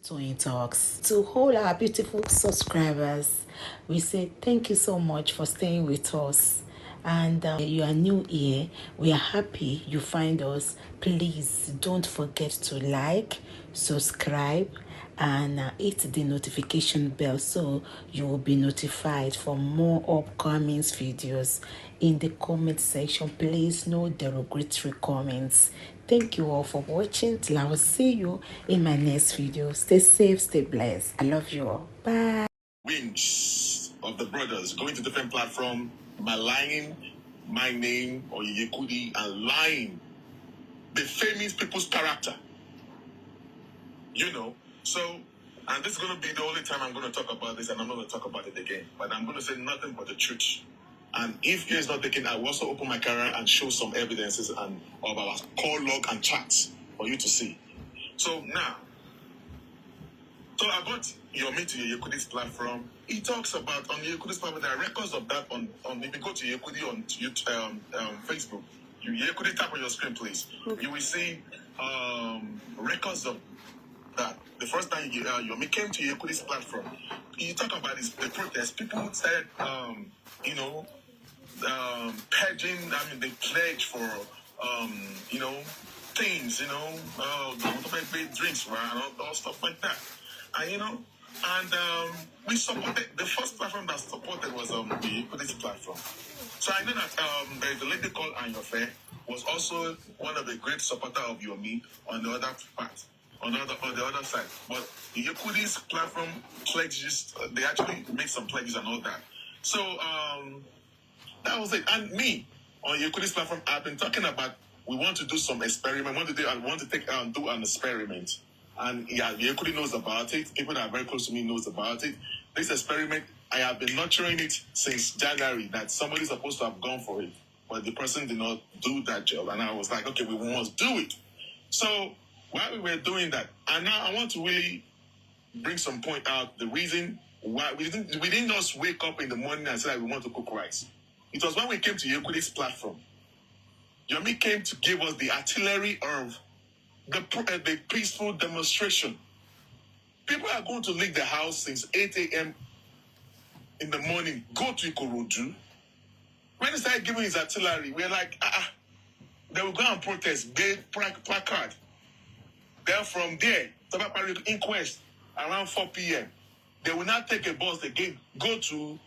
Toyeen Talks. To all our beautiful subscribers, we say thank you so much for staying with us. And you are new here, we are happy you find us. Please don't forget to like, subscribe, and hit the notification bell so you will be notified for more upcoming videos. In the comment section, please no derogatory comments. Thank you all for watching. Till I will see you in my next video. Stay safe, stay blessed. I love you all. Bye. Wings of the brothers going to different platform, maligning my name or Yekudi and lying, defaming people's character. You know, so, and this is going to be the only time I'm going to talk about this, and I'm not going to talk about it again. But I'm going to say nothing but the truth. And if care is not taken, I will also open my camera and show some evidences and of our call log and chats for you to see. So now, so about Yomi to Yekudi's platform, he talks about on Yekudi's platform, there are records of that on if you go to Yekudi on YouTube, Facebook, Yekudi tap on your screen, please. Okay. You will see records of that. The first time Yomi came to Yekudi's platform, you talk about the protest. People started, pledging. I mean, they pledge for, things. Drinks, right, and all stuff like that. And we supported the first platform that supported was the Yekudi's platform. So I know that there's a lady called Anyofe was also one of the great supporters of Yomi on the other part. On the other side, but the Yekudi's platform pledges, they actually make some pledges and all that. So that was it. And me on Yekudi's platform, I've been talking about we want to do some experiment. I want to do an experiment, and yeah, Yekudi knows about it. People that are very close to me knows about it. This experiment, I have been nurturing it since January. That somebody's supposed to have gone for it, but the person did not do that job, and I was like, okay, we must do it. So while we were doing that, and now I want to really bring some point out the reason why we didn't just wake up in the morning and say that we want to cook rice. It was when we came to Yekudi's platform. Yomi came to give us the artillery of the peaceful demonstration. People are going to leave the house since 8 a.m. in the morning, go to Ikorodu. When he started giving his artillery, we're like, they will go and protest, get placard. Then from there, Tabapari inquest around 4 p.m. They will not take a bus again, go to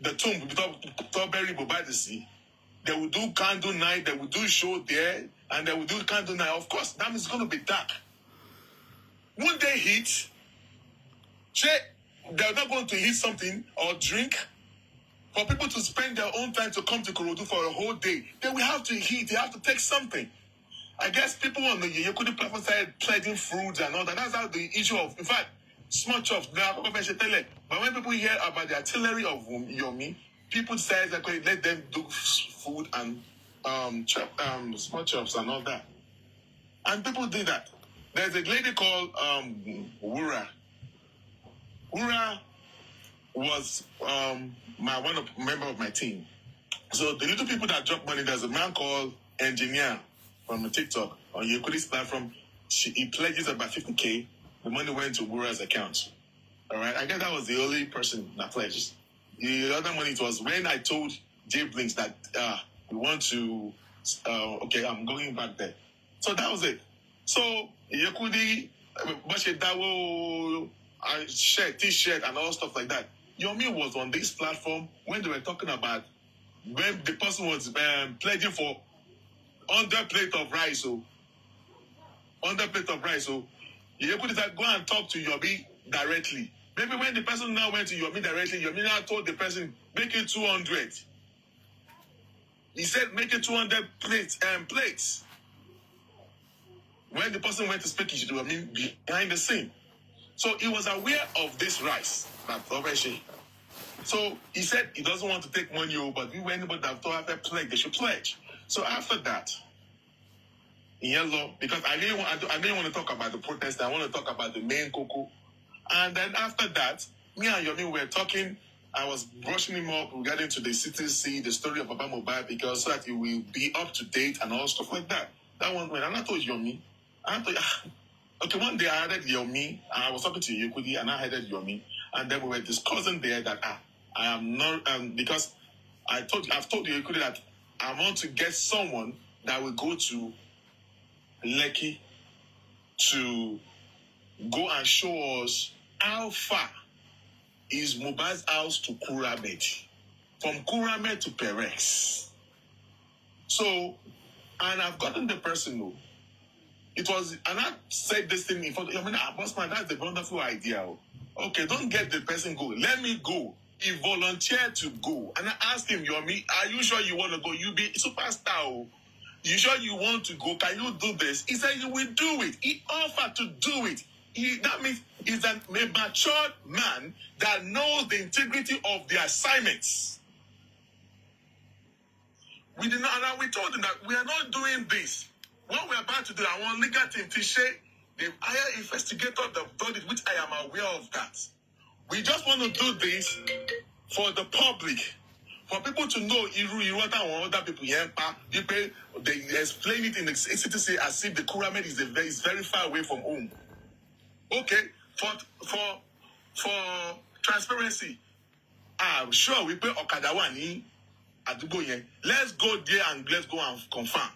the tomb, Toberi Bobadisi. They will do candle night, they will do show there, and they will do candle night. Of course, that means it's going to be dark. Won't they heat? They're not going to eat something or drink. For people to spend their own time to come to Korodu for a whole day, they will have to eat, they have to take something. I guess people on the Yekudi platform started pledging fruits and all that. That's how the issue of, in fact, small chops. But when people hear about the artillery of Yomi, people say that let them do food and small chops and all that. And people did that. There's a lady called Wura. Wura was member of my team. So the little people that drop money, there's a man called Engineer from a TikTok on Yekudi's platform. He pledges about 50K. The money went to Wura's account. All right. I guess that was the only person that pledged. The other money, it was when I told Jay Blinks that we want to, okay, I'm going back there. So that was it. So Yekudi, Bashedawo, shirt, t-shirt, and all stuff like that. Yomi was on this platform when they were talking about when the person was pledging for 100 plate of rice. So 100 plate of rice. So Yekudi said, go and talk to Yomi directly. Maybe when the person now went to Yomi directly, Yomi now told the person, make it 200. He said, make it 200 plates. When the person went to speak, he should have been behind the scene. So he was aware of this rice. So he said he doesn't want to take money over, but anybody that thought after pledge, they should pledge. So after that, in yellow, because I didn't want to talk about the protest, I want to talk about the main cocoa. And then after that, me and Yomi were talking. I was brushing him up regarding to the CTC, the story of Baba Mobile, because so that he will be up to date and all stuff like that. That one went, and I told Yomi, Okay, one day I added Yomi, and I was talking to Yekudi, and I added Yomi, and then we were discussing there that I am not because I've told Yekudi that I want to get someone that will go to Lekki to go and show us how far is Mohbad's house to Kuramed, from Kuramed to Perex. So, and I've gotten the person who. It was, and I said this thing in front of, I mean, Bossman, that's a wonderful idea. Okay, don't get the person go. Let me go. He volunteered to go. And I asked him, Yomi, are you sure you want to go? You be superstar. You sure you want to go? Can you do this? He said he will do it. He offered to do it. That means he's a matured man that knows the integrity of the assignments. We did not, and we told him that we are not doing this. What we're about to do, I want legal team to say the higher investigator that done it, which I am aware of that. We just want to do this for the public, for people to know other people. They explain it in the city as if the Kuramed is very far away from home. Okay, for transparency, I'm sure we pay Okadawani at the let's go there and let's go and confirm.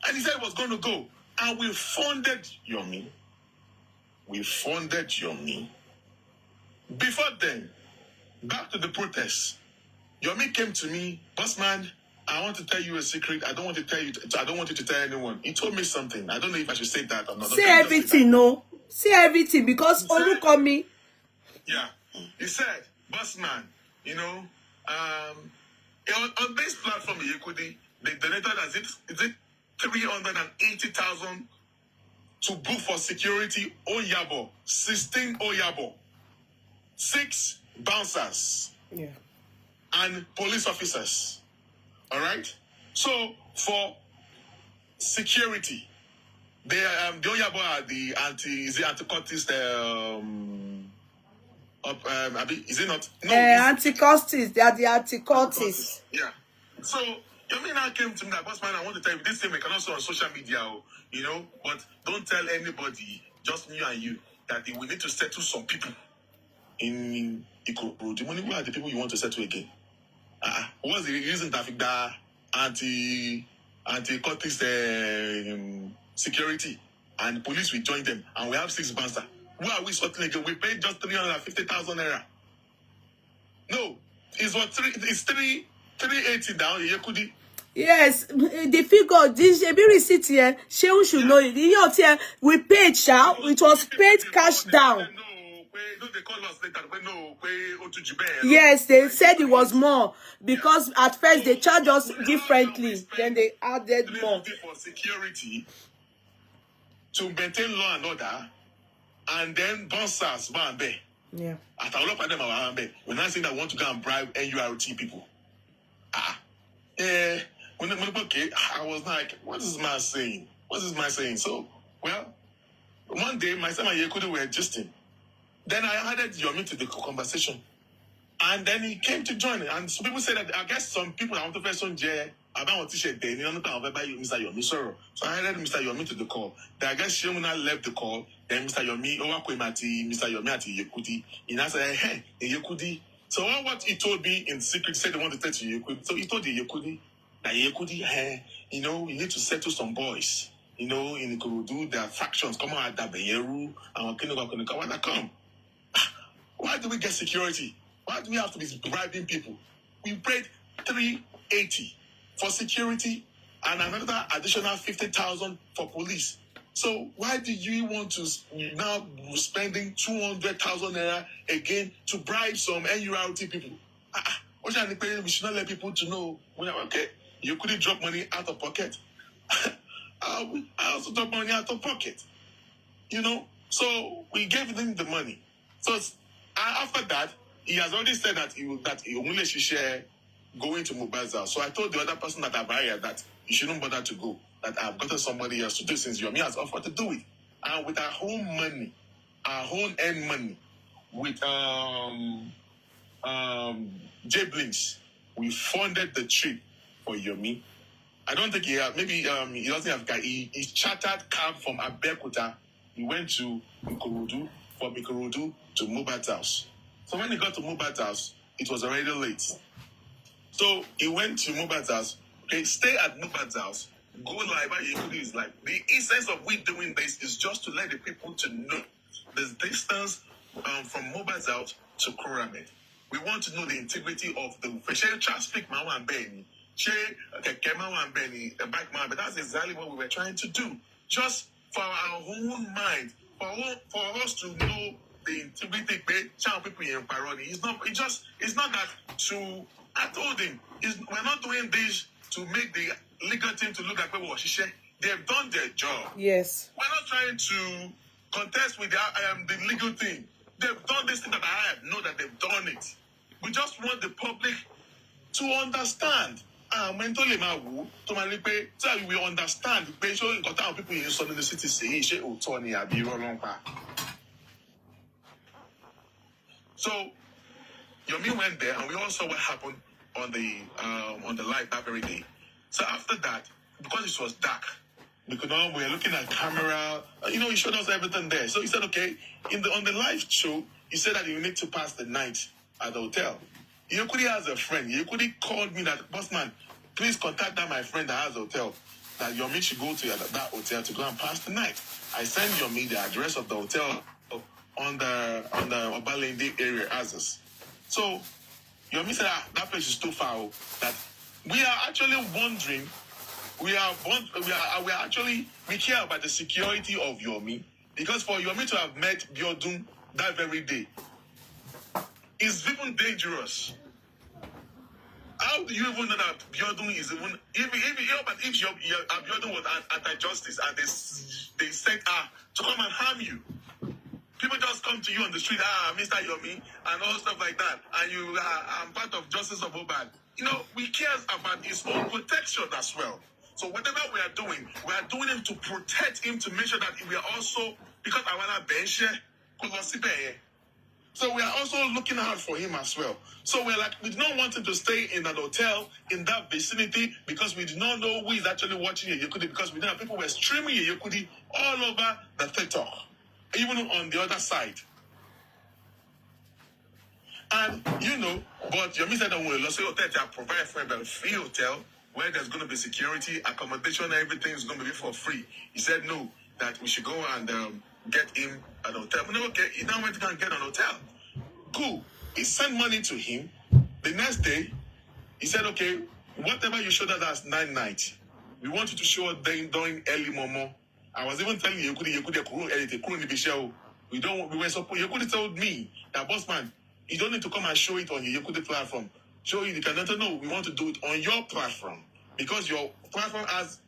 And he said he was going to go. And we funded Yomi. Before then, back to the protest, Yomi came to me, Bossman, I want to tell you a secret. I don't want you to tell anyone. He told me something. I don't know if I should say that or not. Say everything, no. Say everything, because Olu call me. Yeah. He said, Bossman, on this platform, Yekudi, they donated is it 380,000 to book for security Oyabo, 16 Oyabo, 6 bouncers, and police officers. All right. So for security, the Oyabo are the anti-cultist. Is it not? No, anti-cultists. They are the anti-cultists. Yeah. So Yomi now came to me that, Bossman, I want to tell you this thing we can also on social media, but don't tell anybody, just me and you, that we need to settle some people in Ikorodu. The money, who are the people you want to settle again? What's the reason that anti-cultist security and police will join them, and we have 6 bouncers? Who are we settling again? We paid just 350,000 naira. No, it's what 380 down. Yekudi. Yes, the figure, this receipt here, Shehu should know it. We paid, it was paid cash down. Yes, they said it was more, because at first they charged us differently, then they added more. For security, to maintain law and order, and then bouncers, Bambe. Yeah. At all of them are Bambe. We're not saying that we want to go and bribe NURT people. Okay, I was like, what is this man saying? So, well, one day, myself and Yekudu were gisting. Then I added Yomi to the conversation. And then he came to join it. And some people said that, I guess some people, I want to first on J, I don't want to share Danny, I don't know about Mr. Yomi, sorrow. So I added Mr. Yomi to the call. Then I guess Shemuna left the call. Then Mr. Yomi, Mr. Yomi at Yekudi. And I said, hey, Yekudi. So what he told me in secret, said they want to tell to Yekudi. So he told the Yekudi, that Yekudi, you need to settle some boys. In Ikorodu, there are factions. Come on, Dabeyeru, and Kinoka, come. Why do we get security? Why do we have to be bribing people? We paid 380 for security and another additional 50,000 for police. So why do you want to now spending 200,000 naira again to bribe some NURT people? We should not let people to know. Okay, you couldn't drop money out of pocket. I also drop money out of pocket. So we gave them the money. So after that, he has already said that he only should share going to Mohbad's house. So I told the other person that I hired that he shouldn't bother to go, that I've gotten somebody else to do since Yomi has offered to do it. And with our own money, our own end money, with J Blinks, we funded the trip for Yomi. I don't think he doesn't have a car. He chartered cab from Abeokuta he went to Ikorodu, from Ikorodu to Mohbad's house. So when he got to Mohbad's house, it was already late. So he went to Mohbad's house. Okay, stay at Mohbad's house. Go live. Is like the essence of we doing this is just to let the people to know the distance from Mohbad's house to Kuramed. We want to know the integrity of the speak Mawa and Benny. Kemawa and Benny, the back man. But that's exactly what we were trying to do. Just for our own mind, for us to know the integrity of people in Paroni. It's not that to. I told him, we're not doing this to make the legal team to look at people. They've done their job. Yes. We're not trying to contest with the legal team. They've done this thing that I know that they've done it. We just want the public to understand. Mentally, so we understand the people in the city say, so Yomi went there, and we all saw what happened on the live that very day. So after that, because it was dark, we were looking at camera. He showed us everything there. So he said, okay, on the live show, he said that you need to pass the night at the hotel. Yekudi has a friend. Yekudi called me that, Bossman, please contact my friend that has a hotel. That Yomi should go to that hotel to go and pass the night. I sent Yomi the address of the hotel on the Obalende area as us. So Yomi said that place is too far. That we are actually wondering. We care about the security of Yomi, because for Yomi to have met Biodun that very day is even dangerous. How do you even know that Biodun is even if Biodun was anti-justice and they sent her to come and harm you? People just come to you on the street, Mr. Yomi, and all stuff like that, and you are part of Justice of Mohbad. We care about his own protection as well. So whatever we are doing it to protect him, to make sure that we are also, because I want to bench. So we are also looking out for him as well. So we're like, we do not want him to stay in an hotel in that vicinity, because we do not know who is actually watching Yekudi, because we know that people were streaming Yekudi all over the TikTok, even on the other side. And but Yomi said that we'll also provide for a free hotel where there's going to be security, accommodation, everything is going to be for free. He said no, that we should go and get him an hotel. No, okay, he now went to go and get an hotel. Cool. He sent money to him. The next day, he said, okay, whatever you showed us as 9 nights, we want you to show us during early momo. I was even telling you, we were supposed, Yekudi told me that, Bossman, you don't need to come and show it on your Yekudi platform. Show you cannot know. We want to do it on your platform, because your platform has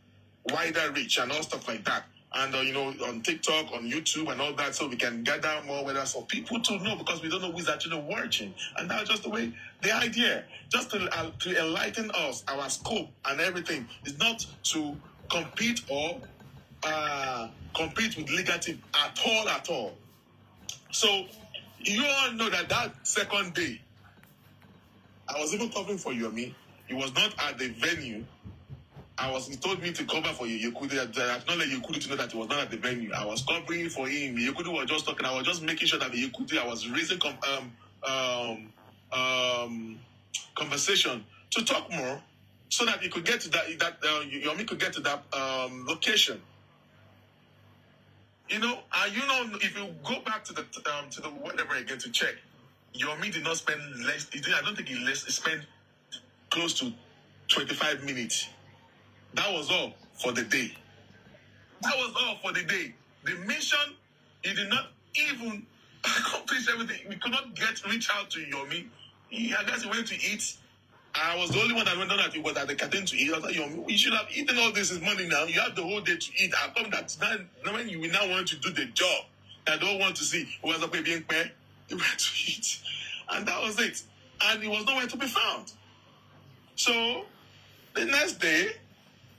wider reach and all stuff like that. And on TikTok, on YouTube, and all that, so we can gather more with us for people to know, because we don't know who's actually watching. And that's just the idea, just to enlighten us, our scope and everything is not to compete or compete with legal team at all. So you all know that second day, I was even covering for Yomi. He was not at the venue. He told me to cover for Yekudi. I did not let Yekudi to know that he was not at the venue. I was covering for him. Yekudi was just talking. I was just making sure that Yekudi, I was raising conversation to talk more, so that he could get to Yomi could get to that location. And if you go back to the whatever again to check, Yomi did not spend less. I don't think he spent close to 25 minutes. That was all for the day. The mission, he did not even accomplish everything. We could not reach out to Yomi. I guess he went to eat. I was the only one that went on that he was at the canteen to eat. I was like, Yomi, we should have eaten all this money now. You have the whole day to eat. How come that when you now want to do the job, I don't want to see who was up being paid, you went to eat. And that was it. And he was nowhere to be found. So the next day,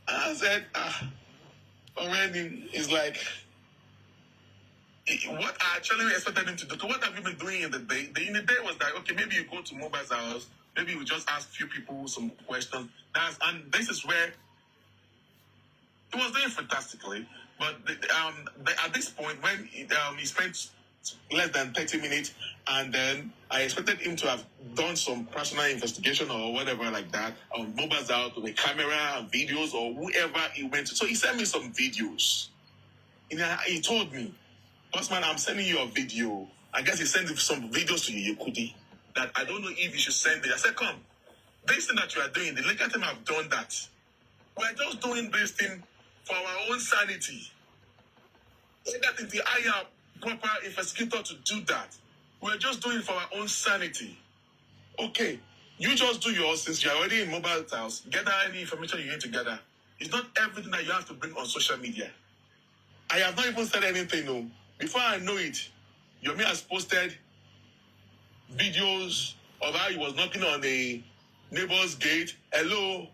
I said, already, it's like, what I actually expected him to do. So what have you been doing in the day? In the day was like, okay, maybe you go to Mohbad's house, maybe you just ask a few people some questions. And this is where he was doing fantastically. But at this point, when he spent less than 30 minutes, and then I expected him to have done some personal investigation or whatever like that on mobiles out with a camera and videos or whoever he went to. So he sent me some videos. He told me, Bossman, I'm sending you a video. I guess he sent some videos to you, Yekudi, that I don't know if you should send it. I said, come, this thing that you are doing, the legal team have done that. We're just doing this thing for our own sanity. That is the higher proper investigator to do that. We're just doing it for our own sanity. Okay, you just do yours since you're already in mobile towns. Gather any information you need to gather. It's not everything that you have to bring on social media. I have not even said anything, no. Before I know it, Yomi has posted videos of how he was knocking on a neighbor's gate. Hello,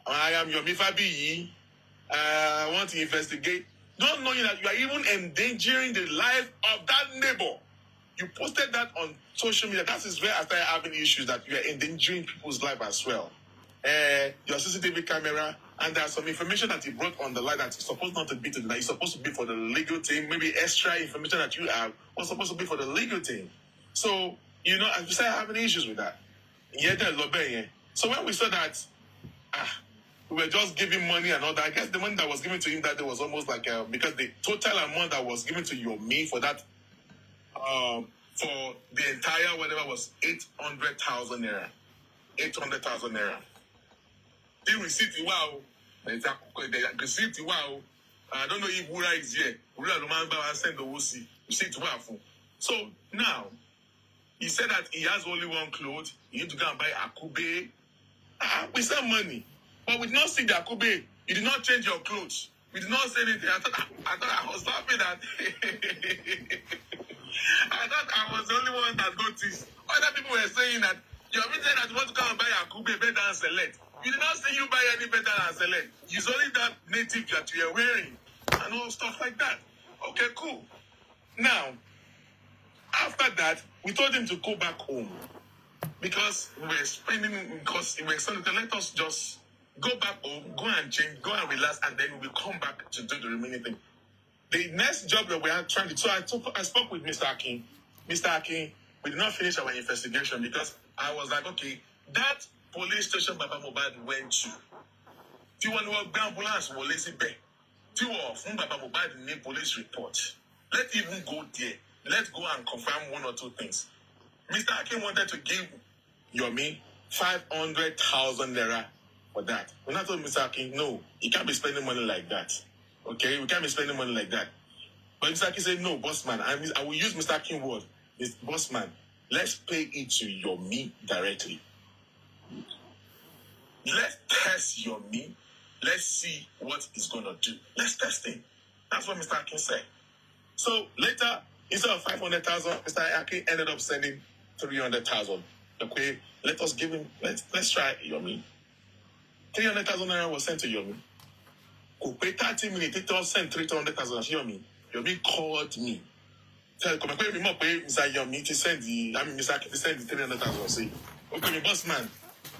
I am Yomi Fabiyi. I want to investigate. Not knowing that you are even endangering the life of that neighbor. You posted that on social media. That is where I started having issues that you are endangering people's life as well. Your CCTV camera, and there's some information that you brought on the line that is supposed not to be to that is supposed to be for the legal team. Maybe extra information that you have was supposed to be for the legal team. So, I started having issues with that. So when we saw that, we were just giving money and all that. I guess the money that was given to him that day was almost like because the total amount that was given to Yomi for that for the entire whatever was 800,000 naira. 800,000 naira. The receipt, wow. The receipt, wow. I don't know if Wura is here. Wura remember I sent the OC. Receipt, wow. So now he said that he has only one clothes. You need to go and buy akube. We sell money. But we did not see the akube. You did not change your clothes. We did not say anything. I thought I was laughing at I thought I was the only one that got this. Other people were saying that you have been saying that you want to come and buy akube better and select. We did not see you buy any better and select. It's only that native that you are wearing and all stuff like that. Okay, cool. Now, after that, we told him to go back home because we were spending, because we were saying, let us just go back home, go and change, go and relax, and then we'll come back to do the remaining thing. The next job that we are trying to do, so I spoke with Mr. Akin. Mr. Akin, we did not finish our investigation because I was like, okay, that police station Baba Mohbad went to. Do you want to work ambulance or lazy bed? Do you want Baba Mohbad name police report? Let's even go there. Let's go and confirm one or two things. Mr. Akin wanted to give Yomi 500,000 naira for that. When I told Mr. Akin, no, he can't be spending money like that. Okay, we can't be spending money like that. But Mr. Akin said, no, Bossman, I will use Mr. Akin's word. Bossman, let's pay it to Yomi directly. Let's test Yomi. Let's see what he's going to do. Let's test him. That's what Mr. Akin said. So later, instead of 500,000, Mr. Akin ended up sending 300,000. Okay, let us give him, let's try Yomi. 300,000 naira was sent to Yomi. Go pay 30 minutes, it was sent 300,000 to Yomi. Yomi called me. Tell me, Mr. Yomi to send Mr. Akin to send the 300,000. Say, okay, Bossman,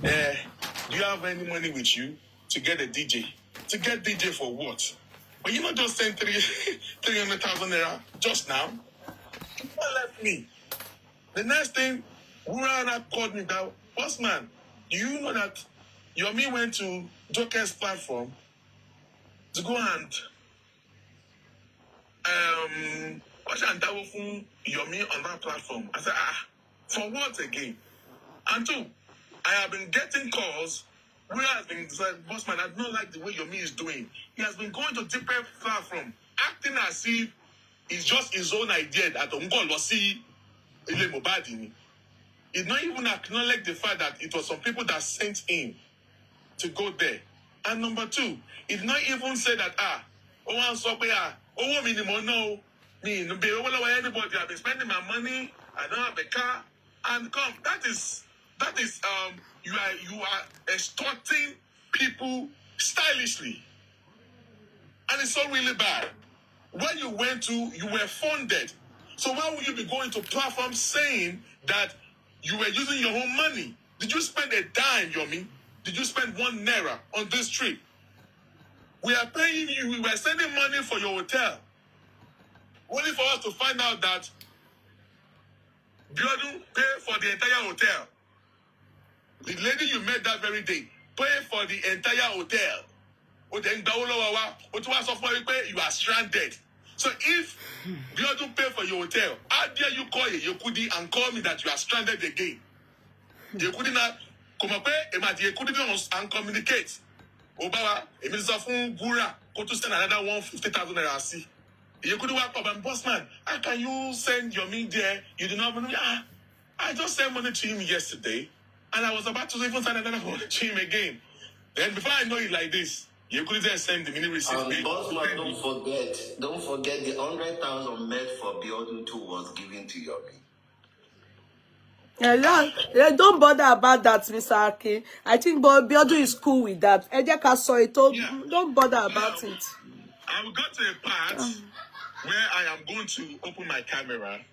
do you have any money with you to get a DJ? To get DJ for what? But you not just send 300,000 naira just now. What left me? The next thing, Wurana called me that, Bossman, do you know that Yomi went to Joker's platform to go and watch and double from Yomi on that platform? I said, for what again? And two, I have been getting calls where has been said, Bossman, I don't like the way Yomi is doing. He has been going to different platform, acting as if it's just his own idea that Ngolosi Ile Mobadi. He did not even acknowledge the fact that it was some people that sent him to go there. And number two, he did not even say that, minimum, no, me, anybody, I've been spending my money, I don't have a car, and come, that is, you are extorting people stylishly. And it's so really bad. When you went to, you were funded. So why would you be going to platforms saying that you were using your own money? Did you spend a dime, Yomi? Did you spend 1 naira on this trip? We are paying you, we were sending money for your hotel. Only for us to find out that Biodun paid for the entire hotel. The lady you met that very day paid for the entire hotel. You are stranded. So if Biodun pay for your hotel, how dare you call Yekudi and call me that you are stranded again? Yekudi na come pay Yekudi and communicate. Obawa, it means of Gura, go to send another 150,000 naira. You could work up and Bossman. How can you send your me there? You do not know. I just sent money to him yesterday, and I was about to even send another money to him again. Then before I know it like this, you could just send the mini receipt. Bossman, don't forget the 100,000 made for Biodun 2 was given to Yomi. Yeah, don't bother about that, Mr. Akin. I think Biodun is cool with that. Don't bother about it. I will go to a part where I am going to open my camera.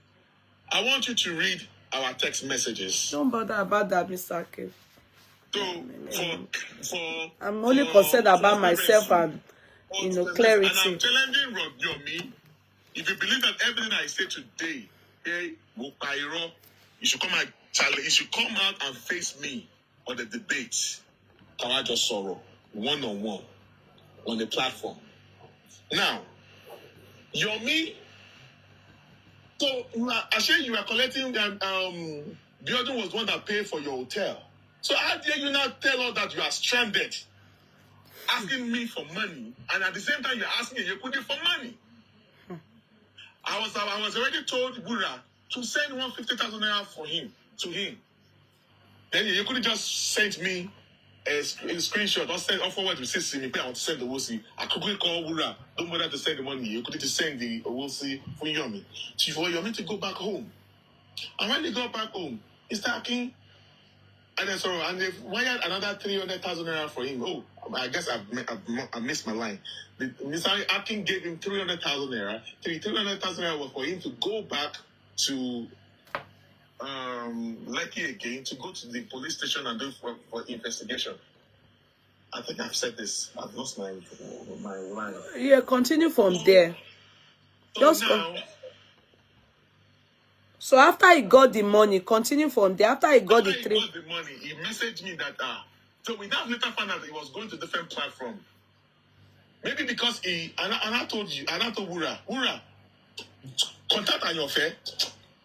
I want you to read our text messages. Don't bother about that, Mr. Akin. So, I'm only concerned about myself and, clarity. And I'm challenging Yomi, if you believe that everything I say today, you should come out, you should come out and face me on the debate. Kawaja Sorrow, one-on-one, on the platform. Now, Yomi, so I said you were collecting Biodun was the one that paid for your hotel. So how dare you now tell us that you are stranded, asking me for money, and at the same time you're asking Yekudi for money? I was already told Gura to send 150,000 naira to him. Then Yekudi just sent me a screenshot or forward to say me, I want to send the Wosi. I quickly call Gura. Don't bother to send the money. You could just send the Wosi for Yomi. So for Yomi to go back home. And when they go back home, he's talking. And then and they've wired another 300,000 naira for him. Oh, I guess I missed my line. Mr. Akin gave him 300,000 naira. 300,000 naira was for him to go back to Lekki again, to go to the police station and do for investigation. I think I've said this. I've lost my line. Yeah, continue from there. So after he got the money, continue from there. After he got the money, he messaged me that so we now later found out he was going to different platform. Maybe because I told Wura, contact Ayofe,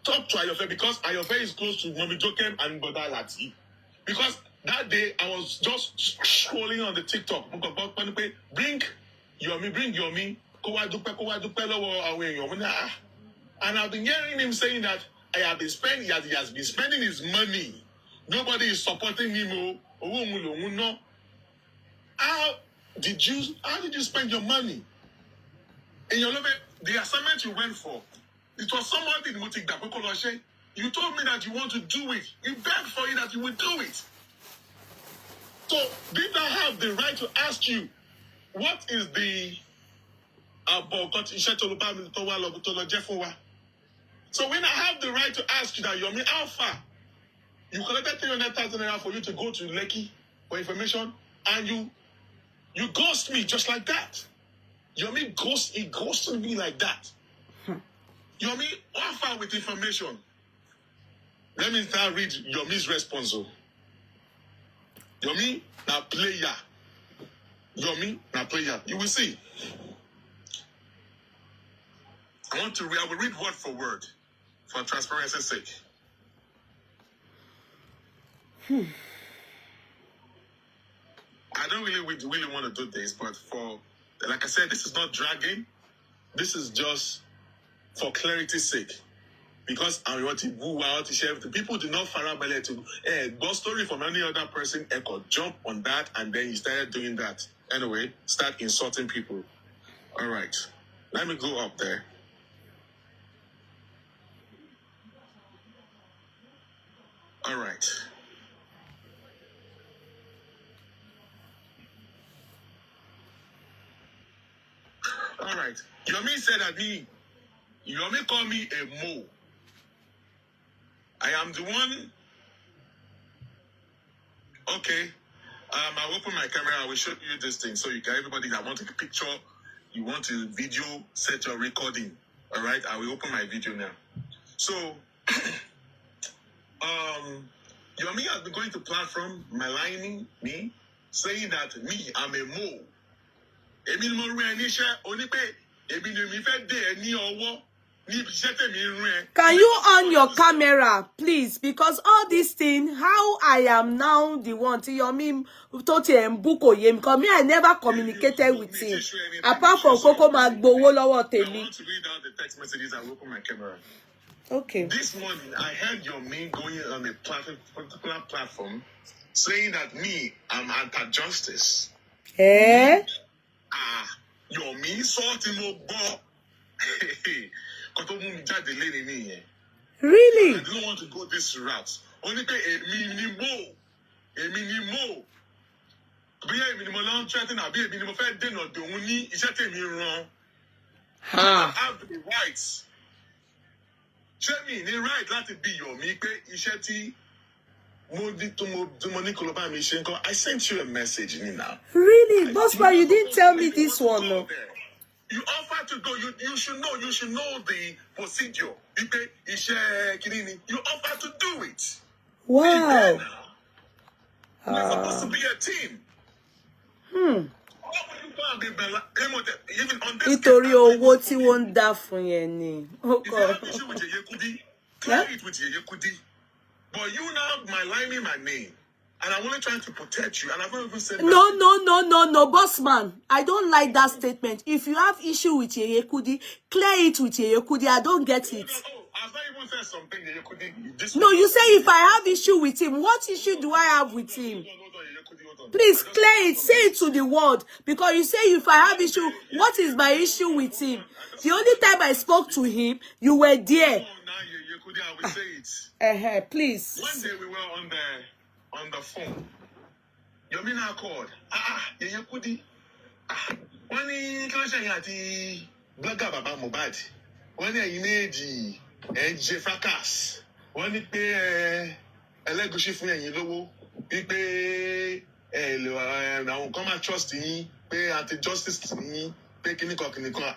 talk to Ayofe, because Ayofe is close to Mommy Jokem and Boda Lati. Because that day I was just scrolling on the TikTok. Bring Yomi, and I've been hearing him saying that he has been spending his money. Nobody is supporting him. How did you spend your money? In your love, the assignment you went for, it was somebody in Mutik that you told me that you want to do it. You begged for it that you would do it. So did I have the right to ask you, what is the so when I have the right to ask you that, Yomi, how far? You collected 300,000 naira for you to go to Lekki for information, and you ghost me just like that. Yomi ghosted me like that. Yomi, how far with information? Let me now read Yomi's response. Yomi, now player. Yomi, now player. You will see. I will read word for word for transparency's sake. I don't really want to do this, but like I said, this is not dragging. This is just for clarity's sake. Because I want to share with people do not farabale to go story from any other person, echo jump on that, and then you started doing that. Anyway, start insulting people. All right. Let me go up there. All right. All right. Yomi said that Yomi called me a mo. I am the one. Okay. I'll open my camera. I will show you this thing. So you can, everybody that want to take a picture, you want to video, set your recording. All right. I will open my video now. So, Yomi has been going to platform, maligning me, saying that me, I'm a mole. Can you on your camera, please? Because all these things, how I am now the one to Yomi Toti and Buko Yem, because me, I never communicated with him. Apart from Coco Magbowo Lowo Temi. I want to read out the text messages. I will open my camera. Okay. This morning, I heard Yomi going on a particular platform saying that me, I'm anti-justice. Eh? Yomi sorting more ball. Really? I don't want to go this route. Only pay a minimum. A minimum. Be a minimum long chatting. I'll be a minimum fair dinner. The only is setting me wrong. I have the rights. Show me the right. Let it be Yomi. Is setting. I sent you a message, Nina. Really? Bossman, you didn't tell me this one, no. You offer to go, you should know the procedure. You offer to do it. Wow. We're supposed to be a team. Even on this Nítorí owó tí wọ́n ń dá fún yẹn ni. If you have issue with Yekudi, clear it with Yekudi. But you now maligning my name. And I'm only trying to protect you. And I've not even said No, Bossman. I don't like that statement. If you have issue with Yekudi, clear it with Yekudi. I don't get it. I've not even said something Yekudi. No, you say if I have issue with him, what issue do I have with him? Hold on. Please clear it. Say it to the world. Because you say if I have issue, what is my issue with him? The only time I spoke to him, you were there. Now, Yekudi, I will say it. Please. One day we were on the phone. Yomi now called. Yekudi. When he close yati blogger Baba Mohbad. When he image fracas. When he pay elegushi fún ẹ̀yin lówó. Pé àwọn come and trust yín, pé anti-justice yín, pé kíníkan.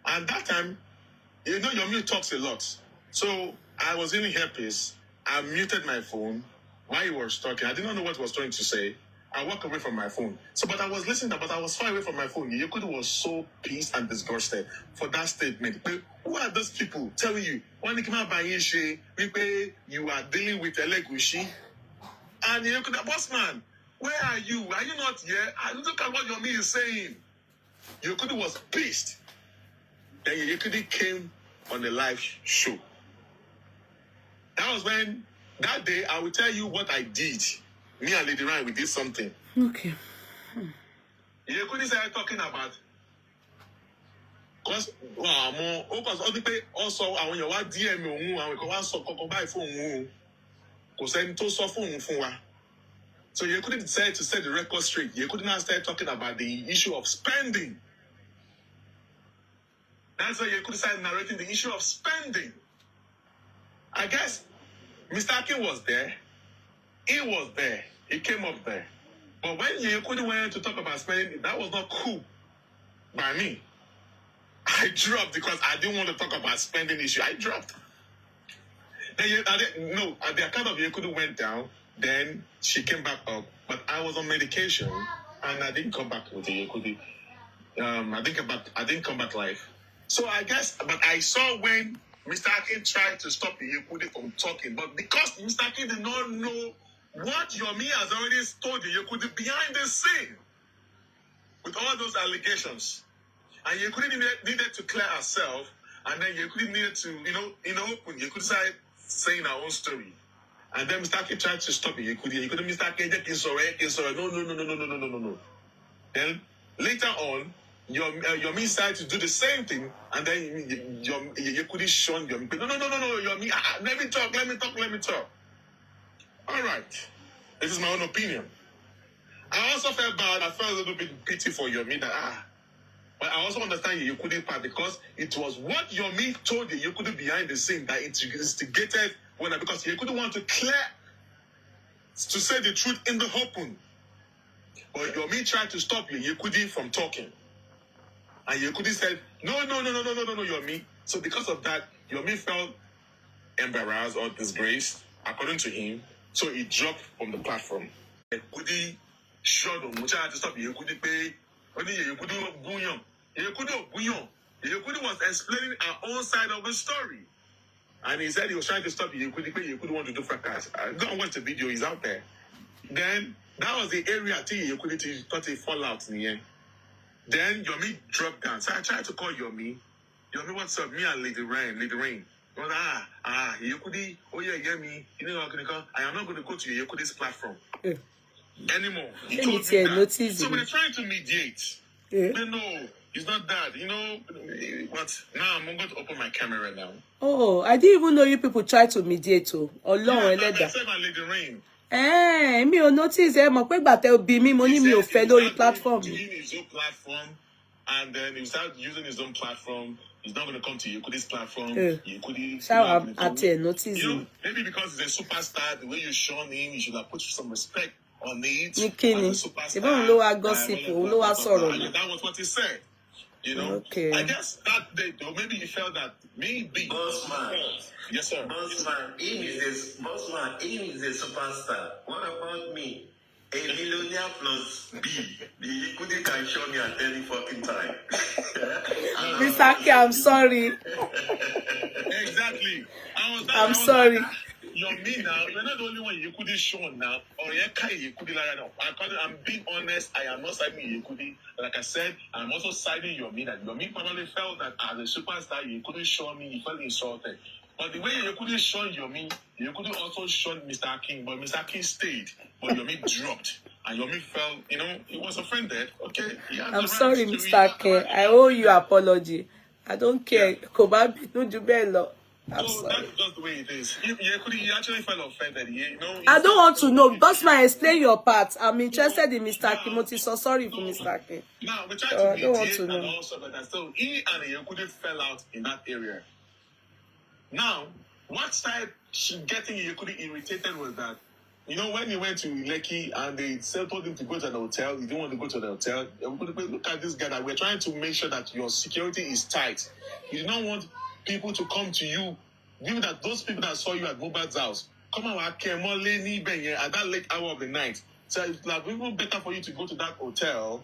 And that time, you know Yomi talks a lot. So I was in earpiece. I muted my phone while he was talking. I did not know what he was trying to say. I walked away from my phone. But I was listening, but I was far away from my phone. Yekudi was so pissed and disgusted for that statement. But who are those people telling you, when you come out by you are dealing with Elegushi? And Yekudi, Bossman, where are you? Are you not here? Look at what Yomi is saying. Yekudi was pissed. Then Yekudi came on the live show. That was when, that day, I will tell you what I did. Me and Lady Ryan, we did something. Okay. You couldn't say talking about. Because, also, I want your DM, and we can also buy phone. So you couldn't decide to set the record straight. You couldn't now start talking about the issue of spending. That's why you could start narrating the issue of spending. I guess Mr. Akin was there. He was there. He came up there. But when you couldn't want to talk about spending, that was not cool by me. I dropped because I didn't want to talk about spending issue. I dropped. Then at the account of Yekudu went down. Then she came back up. But I was on medication and I didn't come back with the Yekudu. I didn't come back live. So I guess, but I saw when Mr. Akin tried to stop the Yekudu from talking, but because Mr. Akin did not know what Yomi has already told the Yekudu behind the scene with all those allegations, and Yekudu needed to clear herself, and then Yekudu needed to, open. Yekudu started saying her own story, and then Mr. Akin tried to stop the Yekudu. Mr. Akin, no. Then later on, Yomi started to do the same thing, and then Yekudu shunned Yomi. No, Yomi, let me talk. All right. This is my own opinion. I also felt bad. I felt a little bit pity for Yomi that, but I also understand the Yekudu part because it was what Yomi told the Yekudu behind the scene that it instigated because Yekudu wanted to say the truth in the open. But Yomi tried to stop Yekudi from talking. And Yekudi said, no, Yomi. So because of that, Yomi felt embarrassed or disgraced, according to him. So he dropped from the platform. Yekudi showed him, which I had to stop Yekudi pay. Only Yekudi was explaining our own side of the story. And he said he was trying to stop Yekudi pay. Yekudi wanted to do fracas. Go and watch the video, he's out there. Then that was the area Yekudi thought a fallout in the end. Then Yomi dropped down. So I tried to call Yomi. Yomi, what's up? Me and Lady Rain. Yekudi, oh yeah, me. You know, I am not going to go to Yekudi's platform anymore. He told me that. So we're trying to mediate. No, it's not that. You know, but now I'm going to open my camera now. Oh, I didn't even know you people try to mediate. Oh, Lord, I said my Lady Rain. Me ò notice mo pé gbà tẹ́ bí mi mo ní mi ò fẹ́ lórí platform. Doing his own platform, and then he started using his own platform. He's not going to come to Yekudi's platform. Yekudi. Notice. You know, maybe because he's a superstar, the way you shown him, you should have put some respect on it. Nikini. Even lower gossip, lower sorrow. That was what he said. You know. Okay. I guess that day, though, maybe he felt that maybe. Bossman. Yes, sir. Bossman, he is a superstar. What about me? A millionaire plus B. The Yekudi can show me at any fucking time. Mr. K, I'm sorry. Exactly. I'm sorry. Yomi now, you're not the only one Yekudi shown now. Or Yekudi like now. I'm being honest, I am not siding Yekudi. Like I said, I'm also siding Yomi that Yomi probably felt that as a superstar, Yekudi show me, he felt insulted. But the way Yekudi showed Yomi, Yekudi also showed Mr. King, but Mr. King stayed, but Yomi dropped. And Yomi felt, you know, he was offended. Okay. I'm sorry, Mr. King. I owe you apology. I don't care. Kobabi, no jubelo. I'm sorry. That's just the way it is. He actually felt offended. You know, I don't want to know. Bossman, explain your part. I'm interested in Mr. Kimoti, so sorry for Mr. King. Now, we tried to mediate and also, but so he and Yekudi fell out in that area. Now, what started getting Yekudi irritated was that, you know, when he went to Lekki and they told him to go to the hotel, he didn't want to go to the hotel. Look at this guy that we're trying to make sure that your security is tight. You do not want people to come to you, given that those people that saw you at Mubat's house, come on, at that late hour of the night. So it's like even better for you to go to that hotel,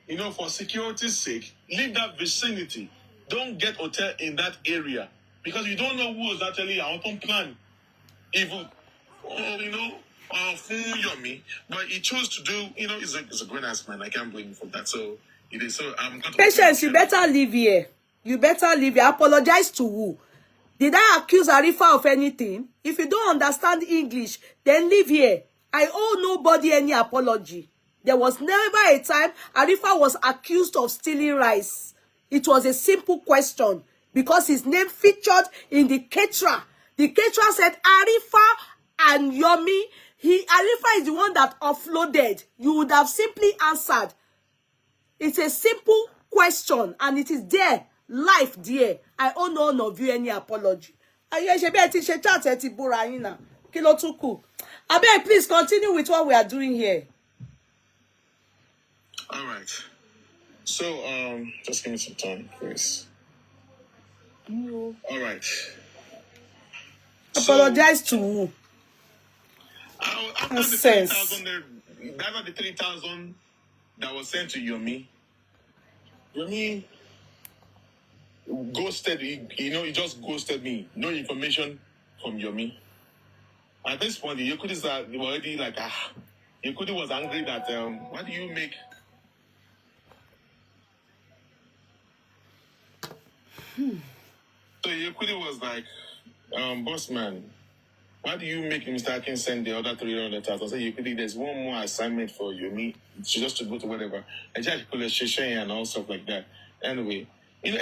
you know, for security's sake, leave that vicinity. Don't get hotel in that area. Because you don't know who was actually our open plan. Evil, you know, for Yomi. But he chose to do, you know, he's a grown-ass man. I can't blame him for that. So, it is so, I'm going to... Patience, you better leave here. You better leave here. Apologize to who? Did I accuse Arifa of anything? If you don't understand English, then leave here. I owe nobody any apology. There was never a time Arifa was accused of stealing rice. It was a simple question. Because his name featured in the caterer. The caterer said, Arifa and Yomi. Arifa is the one that offloaded. You would have simply answered. It's a simple question. And it is there. Life there. I owe none of you any apology. Please continue with what we are doing here. All right. So, just give me some time, please. No. All right. Apologize to who? After the 3,000, after the 3,000 that was sent to Yomi ghosted. He just ghosted me. No information from Yomi. At this point, the Yekudis are already like, Yekudi was angry that why do you make? So Yekudi was like, Bossman, why do you make Mr. Akin send the other 300,000? I said, Yekudi, there's one more assignment for Yomi. She just to go to whatever. And just put and all stuff like that. Anyway, you know,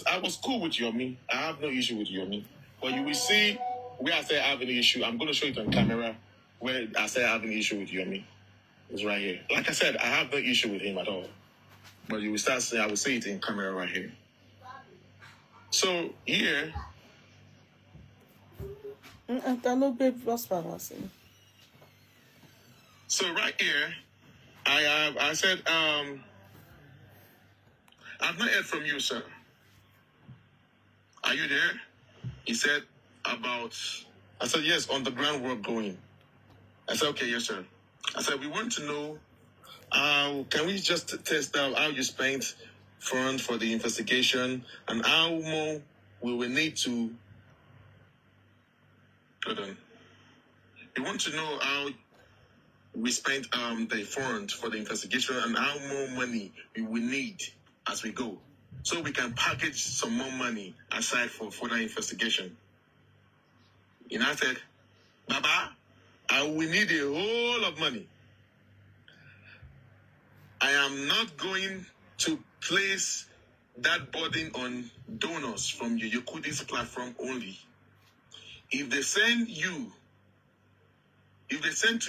I was cool with Yomi. I have no issue with Yomi. But you will see where I say I have an issue. I'm going to show it on camera where I say I have an issue with Yomi. It's right here. Like I said, I have no issue with him at all. But you will start saying, I will say it in camera right here. So here, so right here, I said, I've not heard from you, sir. Are you there? He said, I said, yes, on the groundwork going. I said, okay, yes, sir. I said, we want to know, can we just test out how you spent funds for the investigation and how more we will need to, hold on. We want to know how we spent the funds for the investigation and how more money we will need as we go. So we can package some more money aside for further investigation. And I said, Baba, I will need a whole of money. I am not going to place that burden on donors from your Yokudi's platform only. If they send to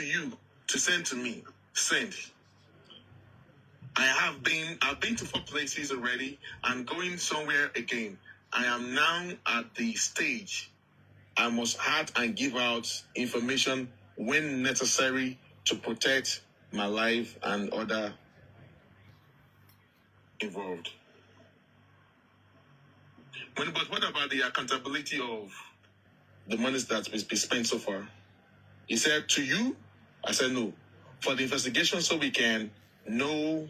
you to send to me, send. I've been to 4 places already and going somewhere again. I am now at the stage I must add and give out information when necessary to protect my life and other involved. But what about the accountability of the monies that's been spent so far? He said, to you? I said, no. For the investigation so we can know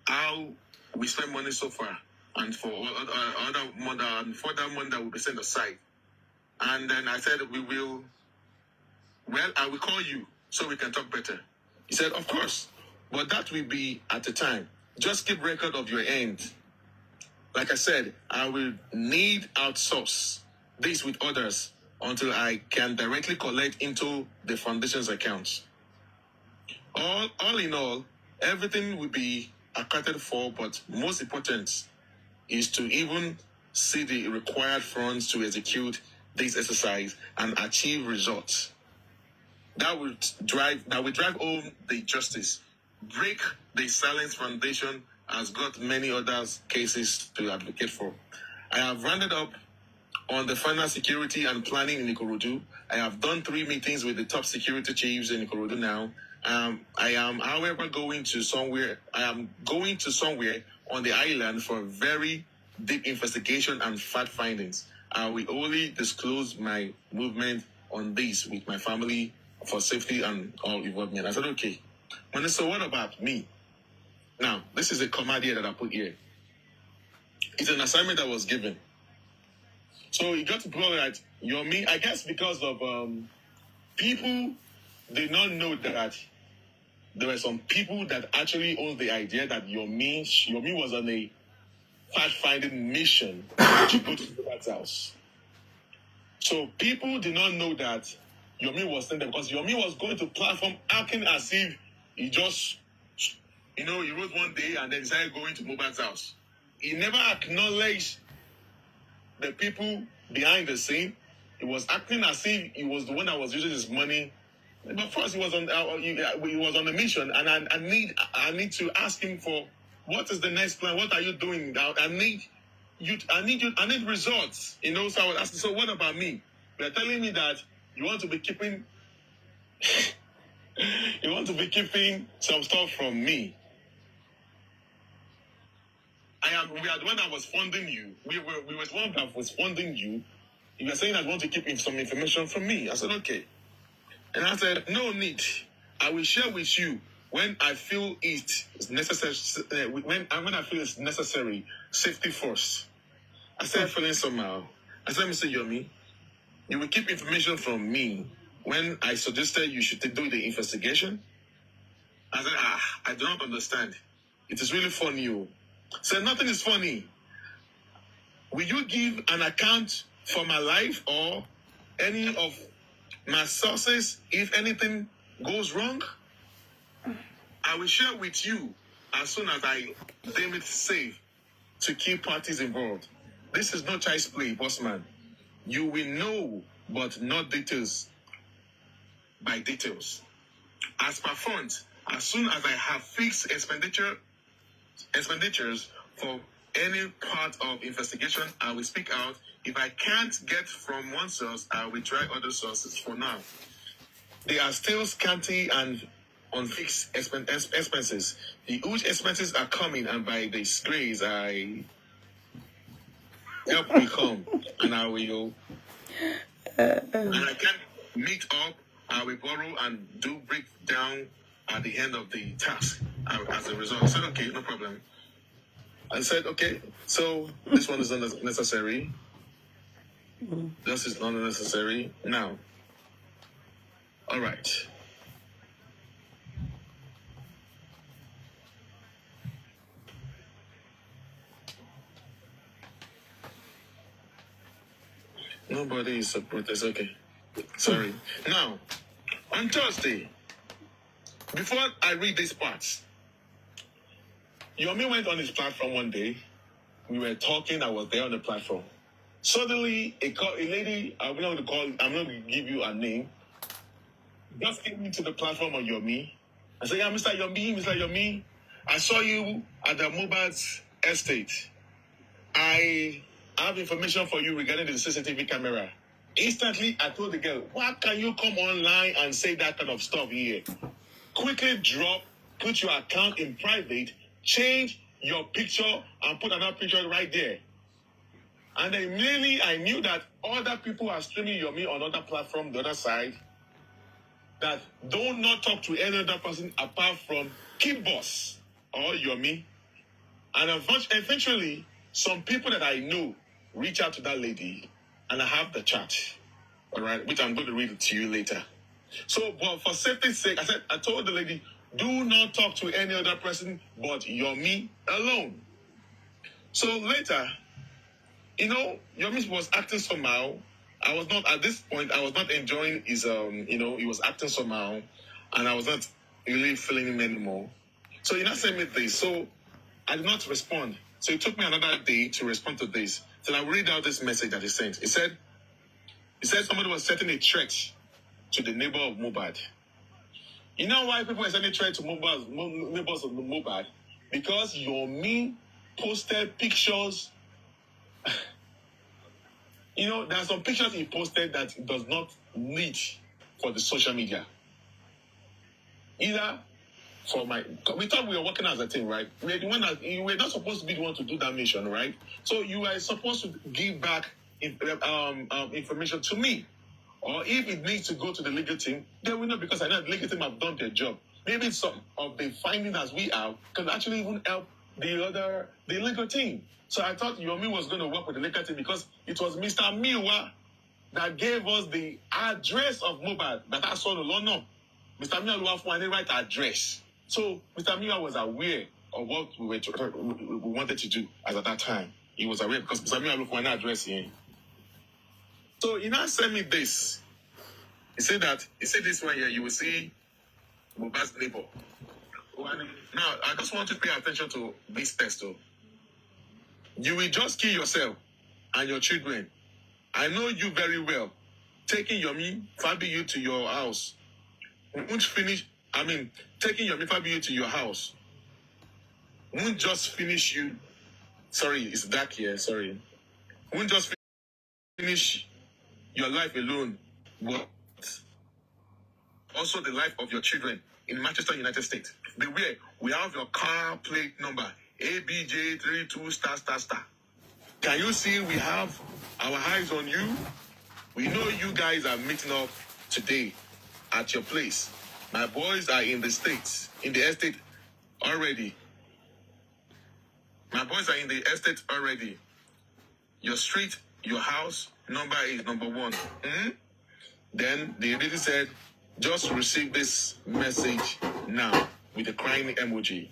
how we spend money so far and for other money, further money that will be set aside. And then I said, I will call you so we can talk better. He said, of course, but that will be at the time. Just keep record of your end. Like I said, I will need outsource this with others until I can directly collect into the foundation's accounts. All in all, everything will be accounted for, but most important is to even see the required funds to execute this exercise and achieve results. That will drive home the justice. Break the silence foundation has got many other cases to advocate for. I have rounded up on the final security and planning in Ikorodu. I have done 3 meetings with the top security chiefs in Ikorodu now. I am, however, going to somewhere on the island for a very deep investigation and fact findings. I will only disclose my movement on this with my family for safety and all involvement. I said, okay. So what about me? Now, this is a command that I put here. It's an assignment that was given. So you got to put that Yomi, I guess because of people did not know that there were some people that actually owned the idea that Yomi was on a fact-finding mission to go to Robert's house. So people did not know that Yomi was sent there because Yomi was going to platform acting as if he just, he wrote one day and then decided going to Robert's house. He never acknowledged the people behind the scene. He was acting as if he was the one that was using his money. But first, he was on a mission, and I need to ask him for what is the next plan. What are you doing? I need results. So I was asking. So what about me? They're telling me that you want to be keeping some stuff from me. We are the one that was funding you. We were the one that was funding you. You were saying I want to keep some information from me. I said, okay. And I said, no need. I will share with you when I feel it is necessary. When I feel it's necessary, safety first. I started feeling somehow. I said, Mr. Yomi, you will keep information from me when I suggested you should do the investigation. I said, I do not understand. It is really funny. I said, nothing is funny. Will you give an account for my life or any of my sources if anything goes wrong? I will share with you as soon as I deem it safe to keep parties involved. This is not child's play, Bossman. You will know, but not details by details. As per funds, as soon as I have fixed expenditures for any part of investigation, I will speak out. If I can't get from one source, I will try other sources for now. they are still scanty and on fixed expenses. The huge expenses are coming, and by this grace, I help will come, and I will, and I can meet up. I will borrow and do break down at the end of the task. As a result, I said, okay, no problem. I said, okay, so this one is not necessary. This is not necessary. Now, all right. Nobody is supporters. Okay. Sorry. Now, on Thursday, before I read this part, Yomi went on his platform one day. We were talking. I was there on the platform. Suddenly, a lady, I'm not going to give you a name, just came into the platform on Yomi. I said, yeah, Mr. Yomi, I saw you at the Mobile's estate. I have information for you regarding the CCTV camera. Instantly, I told the girl, why can you come online and say that kind of stuff here? Quickly drop, put your account in private, change your picture, and put another picture right there. And then immediately I knew that other people are streaming Yomi on other platform, the other side, that do not talk to any other person apart from Kid Boss or Yomi. And eventually, some people that I know reach out to that lady, and I have the chat, all right, which I'm going to read it to you later. So, but for safety's sake, I told the lady, do not talk to any other person but Yomi alone. So later, Yomi was acting somehow. At this point, I was not enjoying his, he was acting somehow, and I was not really feeling him anymore. So he now sent me this. So I did not respond. So it took me another day to respond to this. So I read out this message that he sent. He said somebody was setting a threat to the neighbor of Mobad. You know why people are sending threat to neighbors of Mobad? Because Yomi posted pictures. There are some pictures he posted that does not need for the social media. Either we thought we were working as a team, right? You were not supposed to be the one to do that mission, right? So you were supposed to give back information to me. Or if it needs to go to the legal team, then we know, because I know the legal team have done their job. Maybe some of the findings as we have can actually even help the legal team. So I thought Yomi was going to work with the legal team, because it was Mr. Miwa that gave us the address of Mobile that I saw the law. No, Mr. Miwa for any right address. So Mr. Miwa was aware of what we wanted to do as at that time. He was aware, because Mr. Miwa for any address here. So he now sent me this. He said this one here, you will see Mobile's neighbor. Now, I just want to pay attention to this test, though. You will just kill yourself and your children. I know you very well. Taking Yomi Fabiyu to your house won't finish. Taking Yomi Fabiyu to your house won't just finish you. Sorry, it's dark here. Sorry. Won't just finish your life alone, but also the life of your children in Manchester, United States. Beware, we have your car plate number, ABJ32 ***. Can you see we have our eyes on you? We know you guys are meeting up today at your place. My boys are in the estate already. Your street, your house number is number 1. Then the lady said, just receive this message now, with a crying emoji.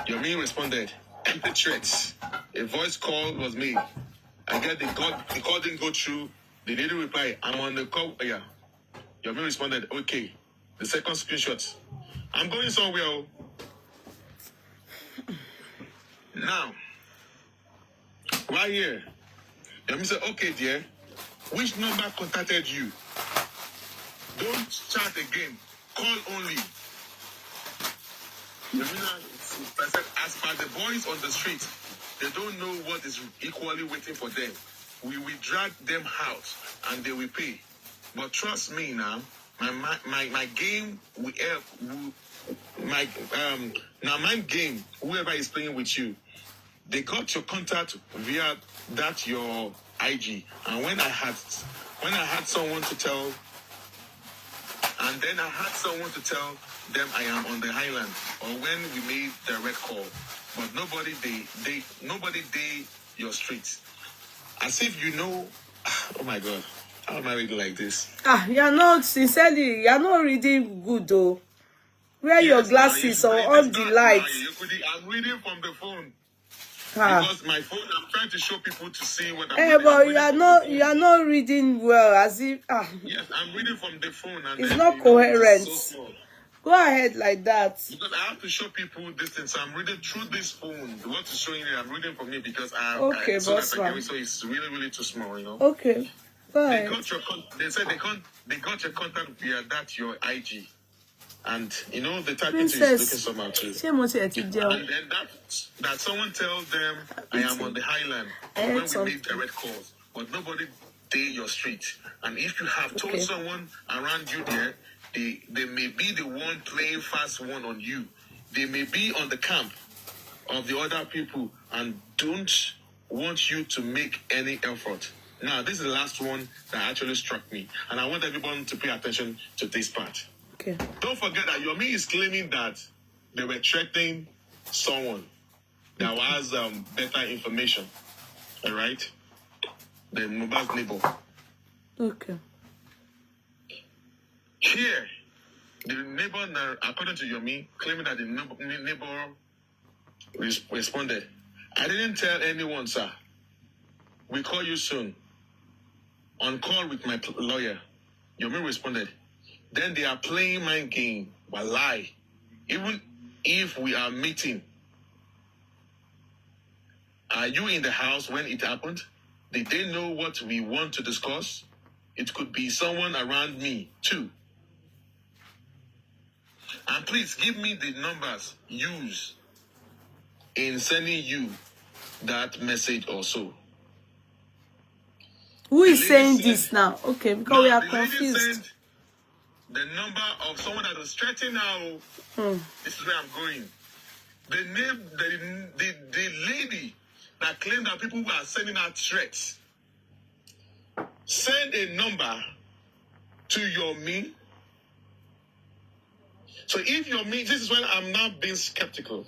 Yomi responded, empty threats. A voice call was made. I get the call didn't go through. The lady replied, I'm on the call. Yeah. Yomi responded, okay. The second screenshot. I'm going somewhere. Now, right here. Yomi said, okay, dear. Which number contacted you? Don't chat again. Call only. I said, as per the boys on the street, they don't know what is equally waiting for them. We will drag them out and they will pay. But trust me now, my game now my game, whoever is playing with you, they got your contact via that your IG. And when I had someone to tell, and then I had someone to tell them I am on the highland, or when we made direct call, but nobody they your streets. As if you know, oh my God, how am I reading like this? You're not, sincerely, you're not reading good though. Wear your glasses or on the light. I'm reading from the phone. Because my phone, I'm trying to show people to see what I'm reading. But you are not reading well, as if Yes, I'm reading from the phone, and it's not coherent. So go ahead like that. Because I have to show people this thing, so I'm reading through this phone. What is showing you, I'm reading from it because okay, so Bossman. So it's really, really too small, you know. Okay, go ahead. They said they got your contact via that your IG. And you know the typing is looking somehow too. And then that someone tells them I am on the highland when we make direct calls, but nobody did your street. And if you have told someone around you there, they may be the one playing fast one on you. They may be on the camp of the other people and don't want you to make any effort. Now, this is the last one that actually struck me, and I want everyone to pay attention to this part. Okay. Don't forget that Yomi is claiming that they were threatening someone that has better information. All right? The Mohbad's neighbor. Okay. Here, the neighbor, according to Yomi, claiming that the neighbor responded, I didn't tell anyone, sir. We call you soon. On call with my lawyer. Yomi responded, then they are playing mind game. Wallahi. Even if we are meeting, are you in the house when it happened? Did they know what we want to discuss? It could be someone around me too. And please give me the numbers used in sending you that message also. Who is saying this now? Okay, because we are confused. The number of someone that was threatening now. This is where I'm going. The lady that claimed that people were sending out threats send a number to Yomi. So if Yomi, this is when I'm now being skeptical.